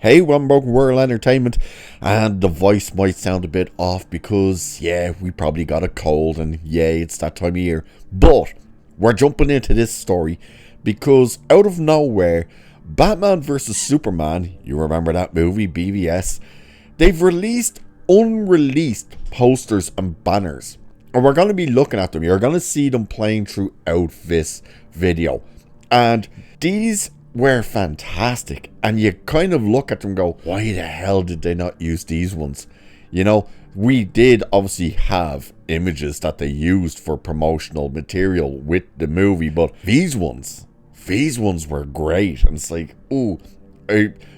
Hey, welcome back to World Entertainment, and the voice might sound a bit off because, we probably got a cold, and it's that time of year. But we're jumping into this story because out of nowhere, Batman vs. Superman, you remember that movie, BVS, they've released unreleased posters and banners. And we're going to be looking at them. You're going to see them playing throughout this video. And these were fantastic. And you kind of look at them and go, why the hell did they not use these ones? You know, we did obviously have images that they used for promotional material with the movie. But these ones were great. And it's like, ooh,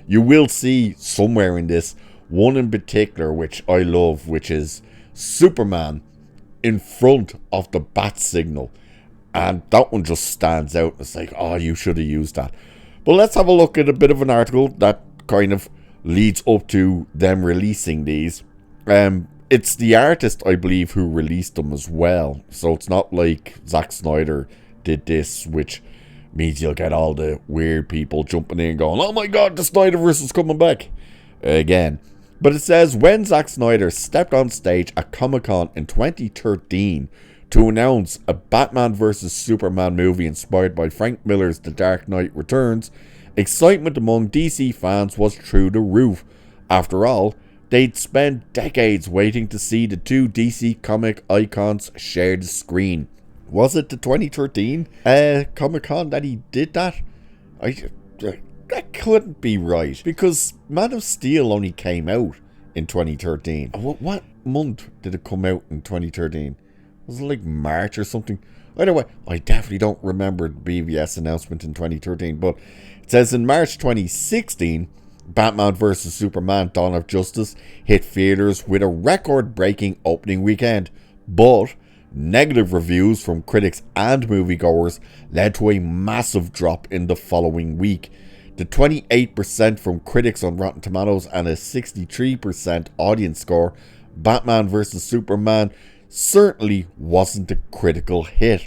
you will see somewhere in this one in particular, which I love, which is Superman in front of the bat signal, and that one just stands out. It's like, oh, you should have used that. But let's have a look at a bit of an article that kind of leads up to them releasing these. It's the artist, I believe, who released them as well, so it's not like Zack Snyder did this, which means you'll get all the weird people jumping in going, oh my god, the Snyderverse is coming back again. But it says, when Zack Snyder stepped on stage at Comic-Con in 2013 to announce a Batman vs. Superman movie inspired by Frank Miller's The Dark Knight Returns, excitement among DC fans was through the roof. After all, they'd spent decades waiting to see the two DC comic icons share the screen. Was it the 2013 Comic-Con that he did that? That couldn't be right, because Man of Steel only came out in 2013. What month did it come out in 2013? Was it like March or something? Anyway, I definitely don't remember the BVS announcement in 2013, but it says in March 2016, Batman vs. Superman Dawn of Justice hit theaters with a record-breaking opening weekend, but negative reviews from critics and moviegoers led to a massive drop in the following week. The 28% from critics on Rotten Tomatoes and a 63% audience score, Batman vs. Superman certainly wasn't a critical hit.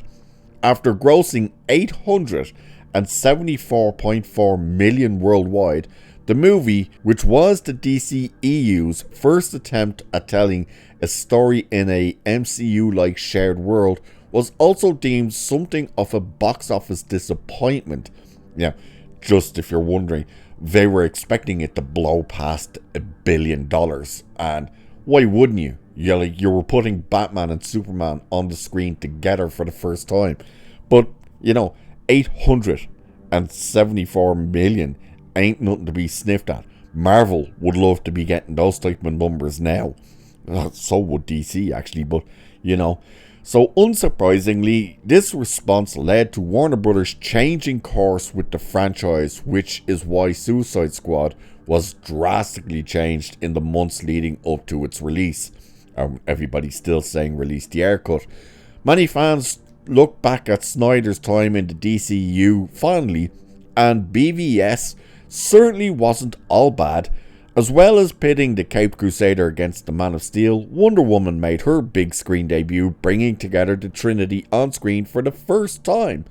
After grossing $874.4 million worldwide, the movie, which was the DCEU's first attempt at telling a story in a MCU-like shared world, was also deemed something of a box office disappointment. Yeah. Just if you're wondering, they were expecting it to blow past $1 billion. And why wouldn't you? You were putting Batman and Superman on the screen together for the first time. But, 874 million ain't nothing to be sniffed at. Marvel would love to be getting those type of numbers now. So would DC, actually, but, So, unsurprisingly, this response led to Warner Brothers changing course with the franchise, which is why Suicide Squad was drastically changed in the months leading up to its release. Everybody's still saying release the air cut. Many fans look back at Snyder's time in the DCU fondly, and BVS certainly wasn't all bad. As well as pitting the Caped Crusader against the Man of Steel, Wonder Woman made her big screen debut, bringing together the Trinity on screen for the first time.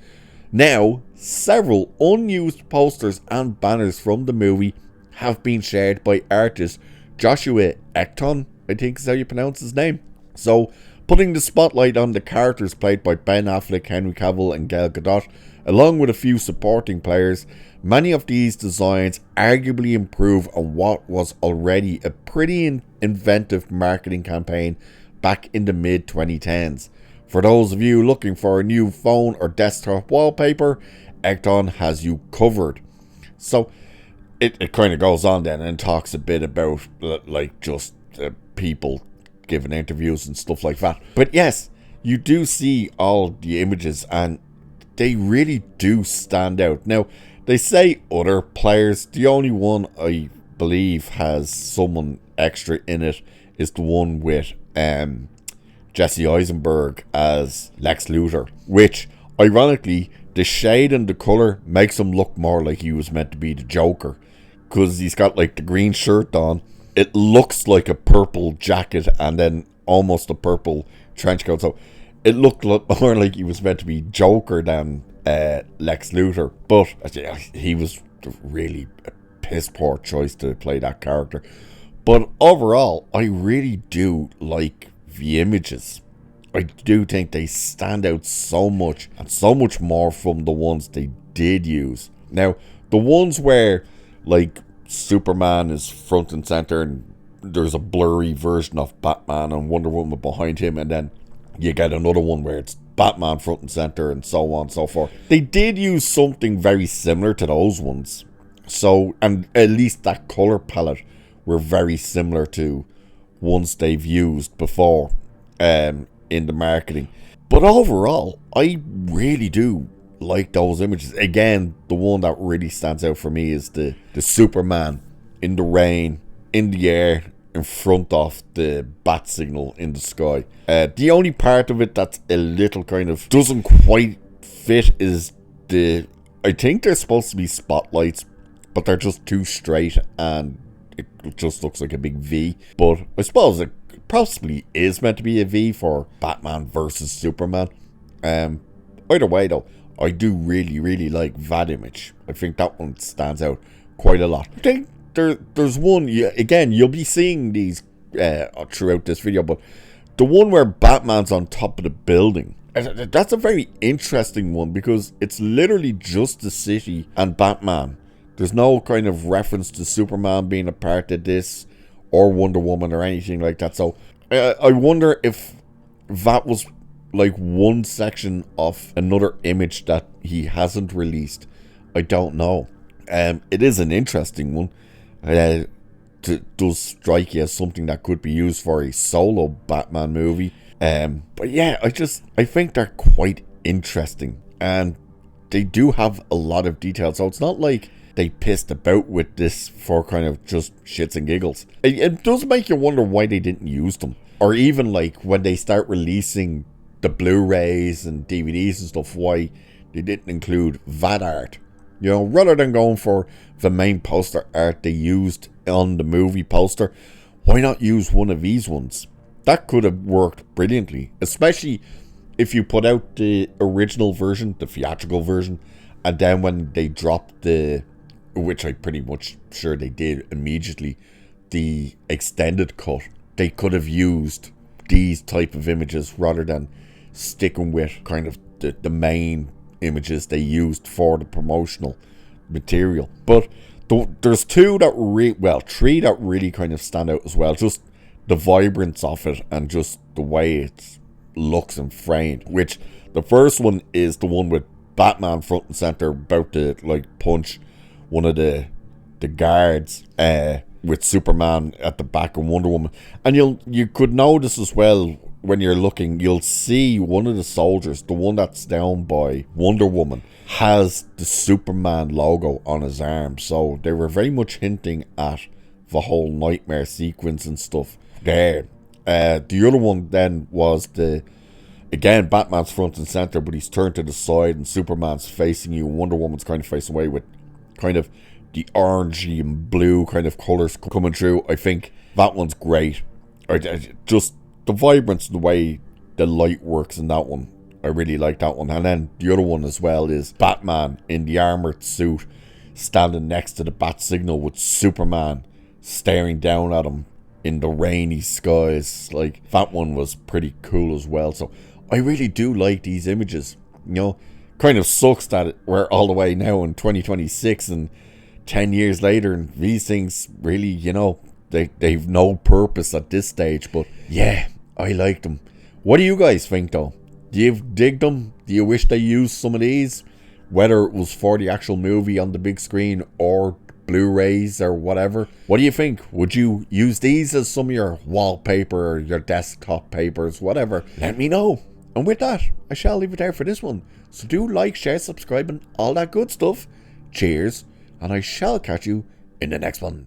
Now, several unused posters and banners from the movie have been shared by artist Joshua Ekton, I think is how you pronounce his name. So, putting the spotlight on the characters played by Ben Affleck, Henry Cavill and Gal Gadot, along with a few supporting players. Many of these designs arguably improve on what was already a pretty inventive marketing campaign back in the mid-2010s. For those of you looking for a new phone or desktop wallpaper, Ekton has you covered. So it kind of goes on then and talks a bit about people giving interviews and stuff like that. But yes, you do see all the images and they really do stand out. Now, they say other players, the only one I believe has someone extra in it is the one with Jesse Eisenberg as Lex Luthor, which, ironically, the shade and the colour makes him look more like he was meant to be the Joker, because he's got like the green shirt on. It looks like a purple jacket and then almost a purple trench coat, so it looked more like he was meant to be Joker than Lex Luthor, but he was really a piss poor choice to play that character. But overall, I really do like the images. I do think they stand out so much, and so much more from the ones they did use. Now, the ones where, like, Superman is front and center and there's a blurry version of Batman and Wonder Woman behind him, and then you get another one where it's Batman front and center and so on and so forth. They did use something very similar to those ones. So, and at least that color palette were very similar to ones they've used before in the marketing. But overall, I really do like those images. Again, the one that really stands out for me is the Superman in the rain, in the air, in front of the bat signal in the sky. The only part of it that's a little kind of doesn't quite fit is I think they're supposed to be spotlights, but they're just too straight and it just looks like a big V. But I suppose it possibly is meant to be a V for Batman versus Superman. Either way though, I do really like that image. I think that one stands out quite a lot. I think there's one, again, you'll be seeing these throughout this video, but the one where Batman's on top of the building, that's a very interesting one because it's literally just the city and Batman. There's no kind of reference to Superman being a part of this or Wonder Woman or anything like that. So I wonder if that was like one section of another image that he hasn't released. I don't know. It is an interesting one. Does strike you as something that could be used for a solo Batman movie. But yeah, I think they're quite interesting, and they do have a lot of detail. So it's not like they pissed about with this for kind of just shits and giggles. It does make you wonder why they didn't use them, or even like when they start releasing the Blu-rays and DVDs and stuff, why they didn't include that art. You know, rather than going for the main poster art they used on the movie poster, why not use one of these ones? That could have worked brilliantly, especially if you put out the original version, the theatrical version, and then when they dropped which I pretty much sure they did immediately, the extended cut, they could have used these type of images rather than sticking with kind of the main images they used for the promotional material. But there's three that really kind of stand out as well. Just the vibrance of it and just the way it looks and framed. Which the first one is the one with Batman front and center about to like punch one of the guards with Superman at the back and Wonder Woman. And you could notice as well, when you're looking, you'll see one of the soldiers, the one that's down by Wonder Woman, has the Superman logo on his arm. So they were very much hinting at the whole nightmare sequence and stuff there. The other one then was again, Batman's front and center, but he's turned to the side and Superman's facing you. Wonder Woman's kind of facing away with kind of the orangey and blue kind of colours coming through. I think that one's great. Just the vibrance, the way the light works in that one, I really like that one. And then the other one as well is Batman in the armoured suit standing next to the bat signal with Superman staring down at him in the rainy skies. Like, that one was pretty cool as well. So I really do like these images. You know, kind of sucks that we're all the way now in 2026 and 10 years later and these things really, you know, they've no purpose at this stage. But yeah, I like them. What do you guys think though? Do you dig them? Do you wish they used some of these? Whether it was for the actual movie on the big screen or Blu-rays or whatever. What do you think? Would you use these as some of your wallpaper or your desktop papers, whatever? Let me know. And with that, I shall leave it there for this one. So do like, share, subscribe and all that good stuff. Cheers. And I shall catch you in the next one.